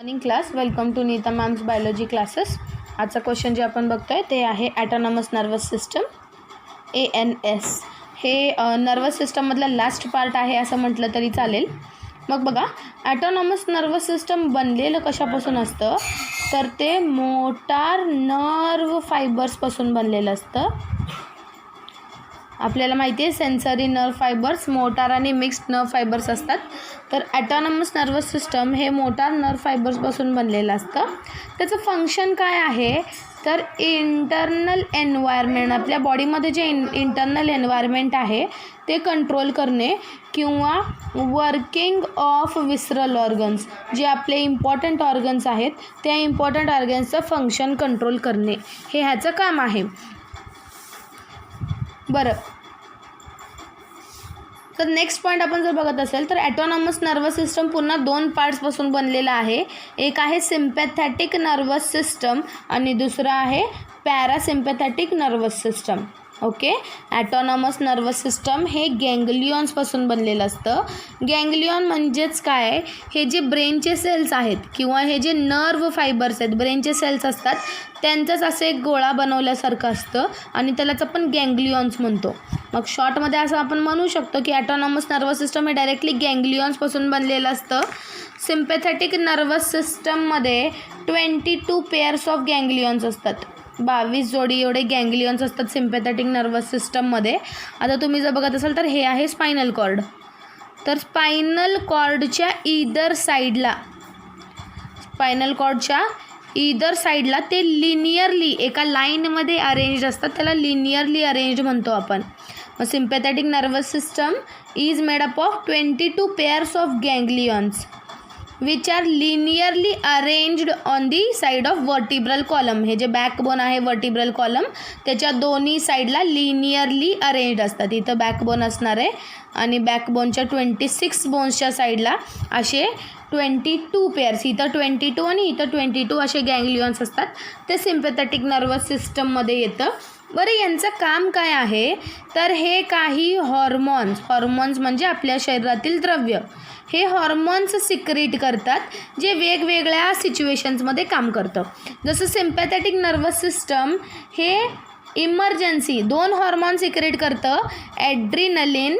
Morning class. Welcome to Neeta ma'am's biology classes. आजचा question जे आपण बघतोय ते आहे ॲटोनॉमस नर्वस सिस्टम ANS. हे नर्वस सिस्टममधला लास्ट पार्ट आहे असं म्हटलं तरी चालेल. मग बघा, ॲटोनॉमस नर्वस सिस्टम बनलेलं कशापासून असतं तर ते मोटार नर्व फायबर्सपासून बनलेलं असतं. आपल्याला माहिती आहे सेन्सरी नर्व फायबर्स, मोटार आणि मिक्स्ड नर्व फायबर्स असतात. तर ॲटोनॉमस नर्वस सिस्टम हे मोटार नर्व फायबर्सपासून बनलेलं असतं. त्याचं फंक्शन काय आहे तर इंटरनल एन्व्हायरमेंट, आपल्या बॉडीमध्ये जे इंटरनल एन्व्हायरमेंट आहे ते कंट्रोल करणे किंवा वर्किंग ऑफ विसरल ऑर्गन्स, जे आपले इम्पॉर्टंट ऑर्गन्स आहेत त्या इम्पॉर्टंट ऑर्गन्सचं फंक्शन कंट्रोल करणे हे ह्याचं काम आहे. बरं, तर नेक्स्ट पॉईंट आपण जर बघत असेल तर ॲटोनॉमस नर्वस सिस्टम पुन्हा दोन पार्ट्सपासून बनलेला आहे. एक आहे सिम्पॅथॅटिक नर्वस सिस्टम आणि दुसरा आहे parasympathetic nervous system. Okay, autonomous nervous system हे गँग्लियॉन्सपासून बनलेलं असतं. गँग्लियॉन म्हणजेच काय, हे जे ब्रेनचे सेल्स आहेत किंवा हे जे नर्व फायबर्स आहेत, ब्रेनचे सेल्स असतात त्यांचंच असं एक गोळा बनवल्यासारखं असतं आणि त्यालाच आपण गँग्लियॉन्स म्हणतो. मग शॉर्टमध्ये असं आपण म्हणू शकतो की ॲटोनॉमस नर्वस सिस्टम हे डायरेक्टली गँग्लियॉन्सपासून बनलेलं असतं. सिम्पॅथॅटिक नर्वस सिस्टममध्ये 22 पेअर्स ऑफ गँग्लियॉन्स असतात. 22 जोडी एवढे गँग्लियॉन्स असतात सिम्पॅथॅटिक नर्वस सिस्टममध्ये. आता तुम्ही जर बघत असाल तर हे आहे स्पायनल कॉर्ड. तर स्पायनल कॉर्डच्या ईदर साईडला, स्पायनल कॉर्डच्या ईदर साईडला ते लिनियरली एका लाईनमध्ये अरेंज असतात, त्याला लिनियरली अरेंज म्हणतो आपण. मग sympathetic nervous system is made up of 22 pairs of ganglions which are linearly arranged on the side of vertebral column. हे जे बॅकबोन आहे वर्टिब्रल कॉलम त्याच्या दोन्ही साईडला लिनियरली अरेंज्ड असतात. इथं बॅकबोन असणार आहे आणि बॅकबोनच्या 26 बोन्सच्या साईडला असे 22 पेअर्स, इथं 22 आणि इथं 22 असे गँग्लियॉन्स असतात. ते सिम्पॅथॅटिक नर्वस सिस्टममध्ये येतं. बरं, यांचं काम काय आहे तर हे काही हॉर्मोन्स म्हणजे आपल्या शरीरातील द्रव्य, हे हॉर्मोन्स सिक्रेट करतात जे वेगवेगळ्या सिच्युएशन्समध्ये काम करतं. जसं सिम्पॅथॅटिक नर्वस सिस्टम हे इमर्जन्सी 2 हॉर्मोन सिक्रेट करतं, ॲड्रिनलिन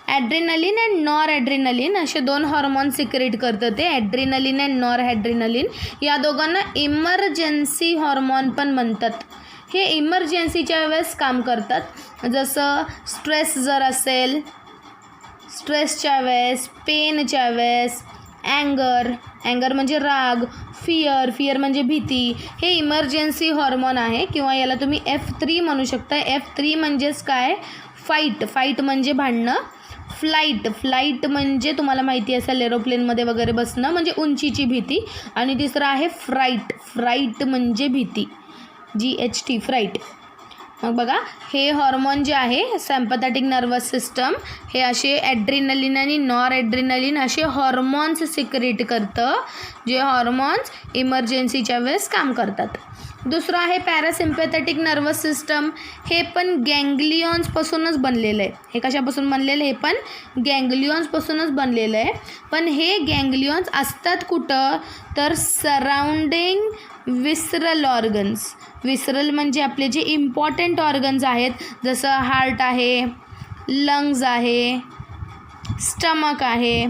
अँड नॉर ॲड्रिनलिन असे 2 हॉर्मोन सिक्रेट करतं ते, ॲड्रिनलिन अँड नॉर ॲड्रिनलिन. या दोघांना इमर्जन्सी हॉर्मोन पण म्हणतात. हे इमर्जन्सीच्या वेळेस काम करतात. जसं स्ट्रेस जर असेल, स्ट्रेसच्या वेळेस, पेनच्या वेळेस, अँगर म्हणजे राग, फिअर म्हणजे भीती, हे इमर्जन्सी हॉर्मोन आहे. किंवा याला तुम्ही F3 म्हणू शकता. F3 म्हणजेच काय, फाईट म्हणजे भांडणं, फ्लाईट म्हणजे तुम्हाला माहिती असेल एरोप्लेनमध्ये वगैरे बसणं म्हणजे उंचीची भीती, आणि तिसरं आहे फ्राईट म्हणजे भीती, GHT फ्राईट. मग बघा, हे हॉर्मोन जे आहे सिम्पॅथॅटिक नर्वस सिस्टम हे असे ॲड्रिनलिन आणि नॉर ॲड्रिनलिन असे हॉर्मोन्स सिक्रेट करतं, जे हॉर्मोन्स इमर्जन्सीच्या वेळेस काम करतात. दुसरं आहे पॅरासिम्पॅथॅटिक नर्वस सिस्टम. हे पण गँग्लियॉन्सपासूनच बनलेलं आहे. हे कशापासून बनलेलं आहे, हे पण गँग्लियॉन्सपासूनच बनलेलं आहे. पण हे गँग्लियॉन्स असतात कुठं तर सराउंडिंग विसरल ऑर्गन्स. विसरल म्हणजे आपले जे इम्पॉर्टंट ऑर्गन्स आहेत, जसं हार्ट आहे, लंग्स आहे, स्टमक आहे,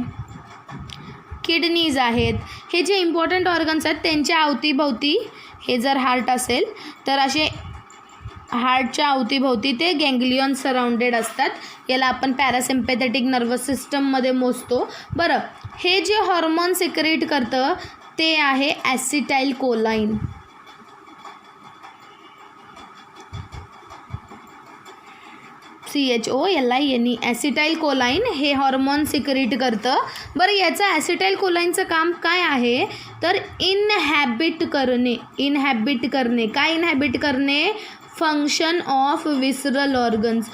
किडनीज आहेत. हे जे इम्पॉर्टंट ऑर्गन्स आहेत त्यांच्या अवतीभोवती, हे जर हार्ट असेल तर असे हार्टच्या अवतीभोवती ते गँग्लियॉन सराउंडेड असतात. याला आपण पॅरासिम्पॅथॅटिक नर्वस सिस्टममध्ये मोजतो. बरं, हे जे हॉर्मोन सिक्रेट करतं ते आहे ॲसिटाइल कोलाइन. CHOLINE, ॲसिटाइल कोलाइन हे हॉर्मोन सिक्रेट करतं. बरं, याचं ॲसिटाइल कोलाइनचं काम काय आहे तर इनहॅबिट करणे. काय इनहॅबिट करणे, फंक्शन ऑफ विसरल ऑर्गन्स.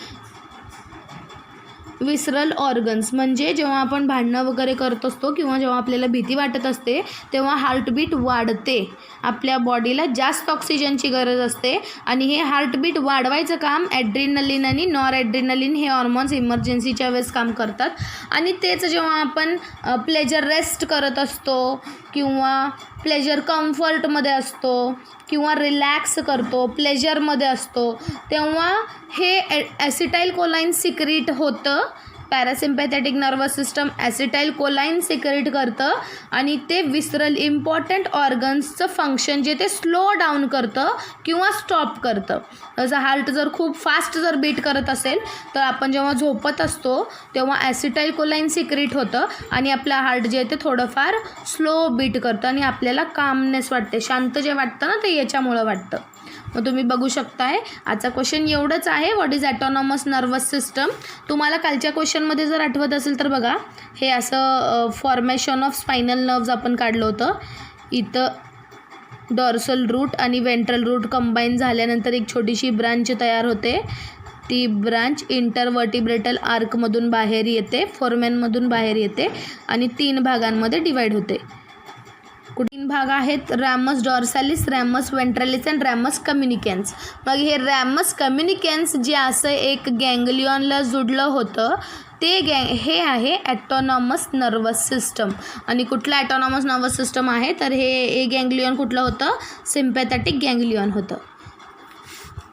विसरल ऑर्गन्स म्हणजे जेव्हा आपण भांडणं वगैरे करत असतो किंवा जेव्हा आपल्याला भीती वाटत असते तेव्हा हार्टबीट वाढते. आपल्या बॉडीला जास्त ऑक्सिजनची गरज असते आणि हे हार्टबीट वाढवायचं काम ॲड्रिनलिन आणि नॉर ॲड्रिनलिन हे हॉर्मोन्स इमर्जन्सीच्या वेळेस काम करतात. आणि तेच जेव्हा आपण प्लेजर रेस्ट करत असतो किंवा प्लेजर कम्फर्टमध्ये असतो किंवा रिलॅक्स करतो, प्लेजरमध्ये असतो, तेव्हा हे ॲसिटाइल कोलाइन सिक्रीट होतं. पॅरासिम्पॅथॅटिक नर्वस सिस्टम ॲसिटाइल कोलाइन सिक्रीट करतं आणि ते विसरल इम्पॉर्टंट ऑर्गन्सचं फंक्शन जे ते स्लो डाऊन करतं किंवा स्टॉप करतं. जसं हार्ट जर खूप फास्ट जर बीट करत असेल तर आपण जेव्हा झोपत असतो तेव्हा ॲसिटाइल कोलाइन सिक्रीट होतं आणि आपलं हार्ट जे आहे ते थोडंफार स्लो बीट करतं आणि आपल्याला कामनेस वाटते, शांत जे वाटतं ना ते याच्यामुळं वाटतं. मग तुम्ही बघू शकताय आजचा क्वेश्चन एवढंच आहे, what is autonomous nervous system. तुम्हाला कालच्या क्वेश्चनमध्ये जर आठवत असेल तर बघा, हे असं फॉर्मेशन ऑफ स्पायनल नर्व्ज आपण काढलं होतं. इथं डॉर्सल रूट आणि वेंट्रल रूट कंबाईन झाल्यानंतर एक छोटीशी ब्रांच तयार होते. ती ब्रांच इंटरवर्टिब्रेटल आर्कमधून बाहेर येते, फोरमेनमधून बाहेर येते आणि 3 भागांमध्ये डिवाईड होते. 3 भाग आहेत, रॅमस डॉर्सॅलिस, रॅमस वेंट्रॅलिस अँड रॅमस कम्युनिकॅन्स. मग हे रॅमस कम्युनिकॅन्स जे असं एक गँग्लियॉनला जुडलं होतं ते हे आहे ॲटोनॉमस नर्वस सिस्टम. आणि कुठलं ॲटोनॉमस नर्वस सिस्टम आहे तर हे गँग्लियॉन कुठलं होतं, सिम्पॅथॅटिक गँग्लियॉन होतं.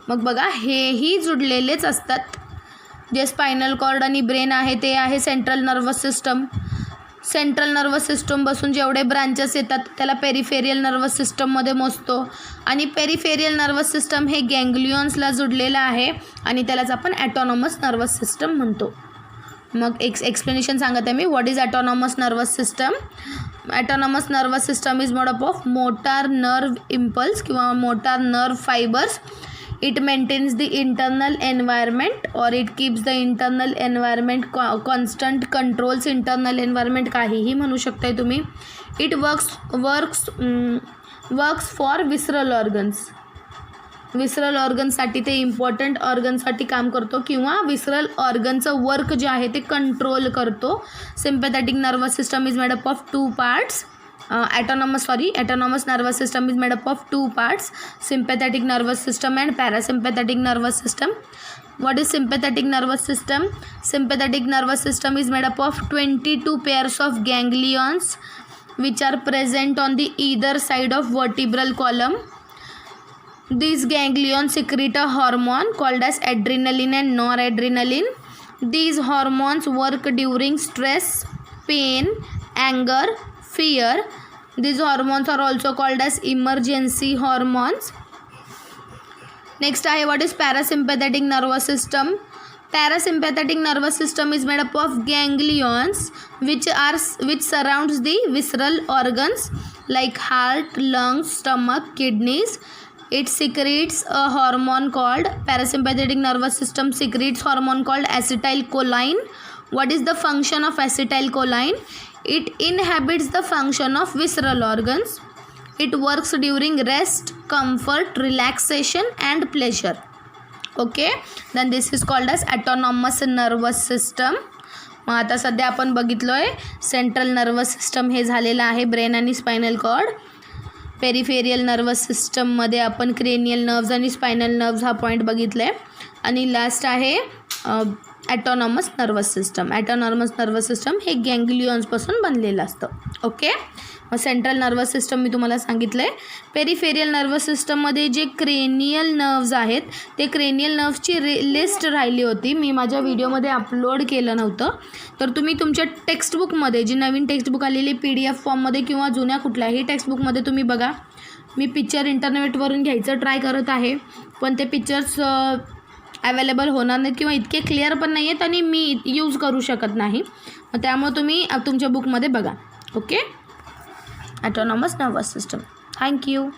मग बघा हेही जुडलेलेच असतात. जे स्पायनल कॉर्ड आणि ब्रेन आहे ते आहे central nervous system. Central nervous सिस्टमपासून जेवढे ब्रांचेस येतात त्याला पेरिफेरियल नर्वस सिस्टममध्ये मोजतो आणि पेरिफेरियल नर्वस सिस्टम हे गँग्लियॉन्सला जुडलेलं आहे आणि त्यालाच आपण ॲटोनॉमस नर्वस सिस्टम म्हणतो. मग एक्सप्लेनेशन सांगत आहे मी, what is autonomous nervous system. Autonomous nervous system is made up of motor nerve impulse किंवा motor nerve fibres. It maintains the internal environment or it keeps the internal environment constant, controls internal environment, काहीही म्हणू शकताय तुम्ही. It works for visceral organs. विसरल ऑर्गनसाठी ते important ऑर्गनसाठी काम करतो किंवा विसरल ऑर्गनचं वर्क जे आहे ते कंट्रोल करतो. Sympathetic nervous system is made up of 2 parts. Autonomous nervous system is made up of 2 parts, sympathetic nervous system and parasympathetic nervous system. What is sympathetic nervous system? Sympathetic nervous system is made up of 22 pairs of ganglions which are present on the either side of vertebral column. These ganglions secrete a hormone called as adrenaline and noradrenaline. These hormones work during stress, pain, anger, fear. These hormones are also called as emergency hormones. Next आहे, what is parasympathetic nervous system. Parasympathetic nervous system is made up of ganglions which surrounds the visceral organs like heart, lungs, stomach, kidneys. It secretes a hormone called, parasympathetic nervous system secretes hormone called acetylcholine. What is the function of acetylcholine? It inhibits the function of visceral organs. It works during rest, comfort, relaxation and pleasure. Okay, then this is called as autonomous nervous system. मग आता सध्या आपण बघितलोय central nervous system हे झालेलं आहे brain आणि spinal cord. Peripheral nervous सिस्टममध्ये आपण क्रेनियल नर्व्ज आणि स्पायनल नर्व्ज हा पॉईंट बघितले आणि लास्ट आहे autonomous nervous system. Autonomous nervous system हे गँग्लियॉन्सपासून बनलेलं असतं. ओके, मग सेंट्रल नर्वस सिस्टम मी तुम्हाला सांगितलं आहे. पेरिफेरियल नर्वस सिस्टममध्ये जे क्रेनियल नर्व्ज आहेत ते क्रेनियल नर्व्सची लिस्ट राहिली होती, मी माझ्या व्हिडिओमध्ये अपलोड केलं नव्हतं. तर तुम्ही तुमच्या टेक्स्टबुकमध्ये जी नवीन टेक्स्टबुक आलेली PDF फॉर्ममध्ये किंवा जुन्या कुठल्याही टेक्स्टबुकमध्ये तुम्ही बघा. मी पिक्चर इंटरनेटवरून घ्यायचं ट्राय करत आहे पण ते पिक्चर्स अवेलेबल होणार नाहीत किंवा इतके क्लिअर पण नाही आहेत आणि मी यूज करू शकत नाही. मग त्यामुळे तुम्ही तुमच्या बुकमध्ये बघा. Okay, autonomous nervous system. Thank you.